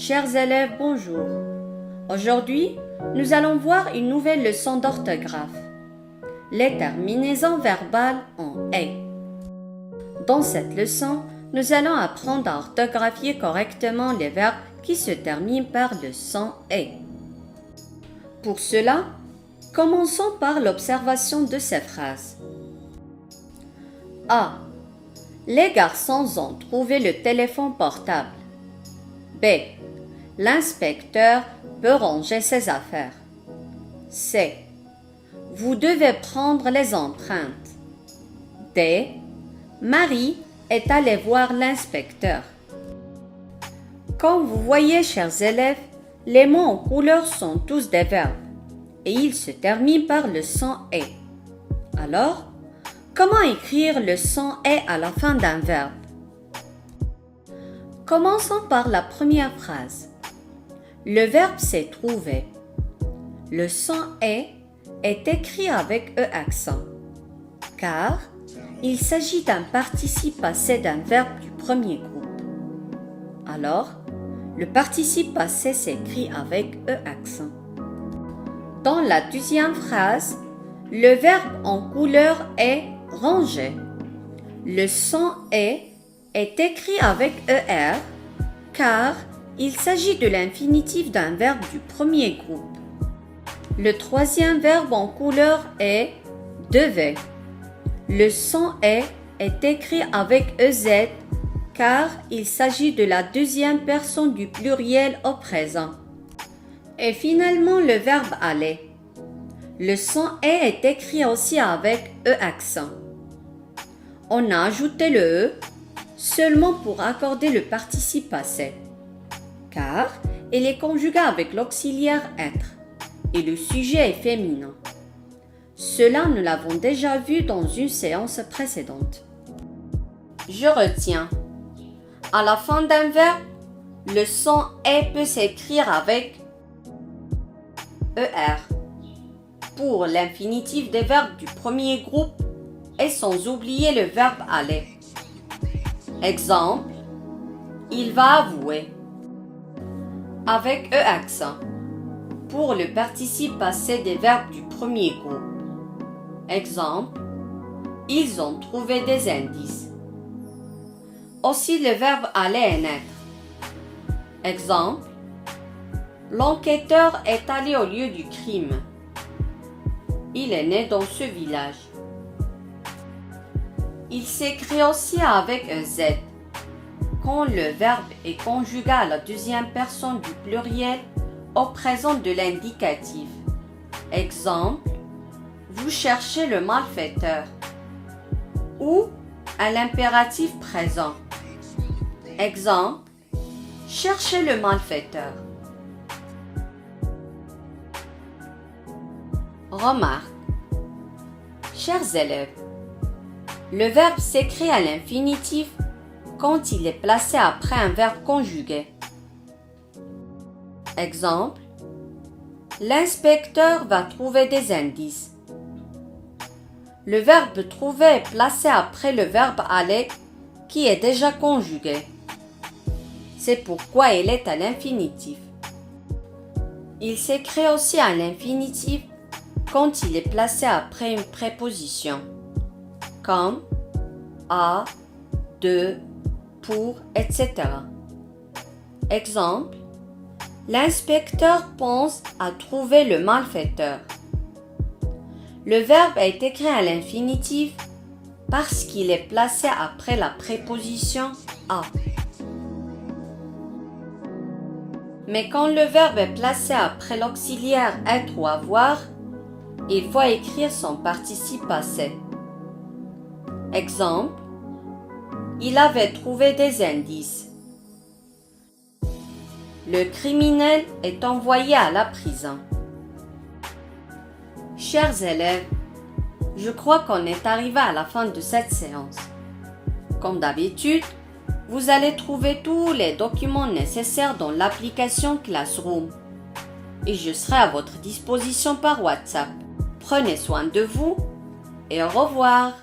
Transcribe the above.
Chers élèves, bonjour. Aujourd'hui, nous allons voir une nouvelle leçon d'orthographe. Les terminaisons verbales en « est ». Dans cette leçon, nous allons apprendre à orthographier correctement les verbes qui se terminent par le son « est ». Pour cela, commençons par l'observation de ces phrases. A. Les garçons ont trouvé le téléphone portable. B. L'inspecteur peut ranger ses affaires. C. Vous devez prendre les empreintes. D. Marie est allée voir l'inspecteur. Comme vous voyez, chers élèves, les mots en couleur sont tous des verbes et ils se terminent par le son « est ». Alors, comment écrire le son « est » à la fin d'un verbe? Commençons par la première phrase. Le verbe s'est trouvé. Le son « est » est écrit avec E accent, car il s'agit d'un participe passé d'un verbe du premier groupe. Alors, le participe passé s'écrit avec E accent. Dans la deuxième phrase, le verbe en couleur est rangé. Le son « est » écrit avec ER, car il s'agit de l'infinitif d'un verbe du premier groupe. Le troisième verbe en couleur est devait. Le son « est » écrit avec EZ, car il s'agit de la deuxième personne du pluriel au présent. Et finalement, le verbe aller. Le son « est » écrit aussi avec E accent. On a ajouté le E seulement pour accorder le participe passé, car il est conjugué avec l'auxiliaire être et le sujet est féminin. Cela, nous l'avons déjà vu dans une séance précédente. Je retiens. À la fin d'un verbe, le son « est » peut s'écrire avec ER pour l'infinitif des verbes du premier groupe et sans oublier le verbe aller. Exemple, il va avouer avec E accent pour le participe passé des verbes du premier groupe. Exemple, ils ont trouvé des indices. Aussi le verbe aller est naître. Exemple, l'enquêteur est allé au lieu du crime. Il est né dans ce village. Il s'écrit aussi avec un Z quand le verbe est conjugué à la deuxième personne du pluriel au présent de l'indicatif. Exemple, vous cherchez le malfaiteur. Ou à l'impératif présent. Exemple, cherchez le malfaiteur. Remarque. Chers élèves, le verbe s'écrit à l'infinitif quand il est placé après un verbe conjugué. Exemple, l'inspecteur va trouver des indices. Le verbe trouver est placé après le verbe aller qui est déjà conjugué. C'est pourquoi il est à l'infinitif. Il s'écrit aussi à l'infinitif quand il est placé après une préposition, comme à, de, pour, etc. Exemple, l'inspecteur pense à trouver le malfaiteur. Le verbe est écrit à l'infinitif parce qu'il est placé après la préposition à. Mais quand le verbe est placé après l'auxiliaire être ou avoir, il faut écrire son participe passé. Exemple, il avait trouvé des indices. Le criminel est envoyé à la prison. Chers élèves, je crois qu'on est arrivé à la fin de cette séance. Comme d'habitude, vous allez trouver tous les documents nécessaires dans l'application Classroom et je serai à votre disposition par WhatsApp. Prenez soin de vous et au revoir.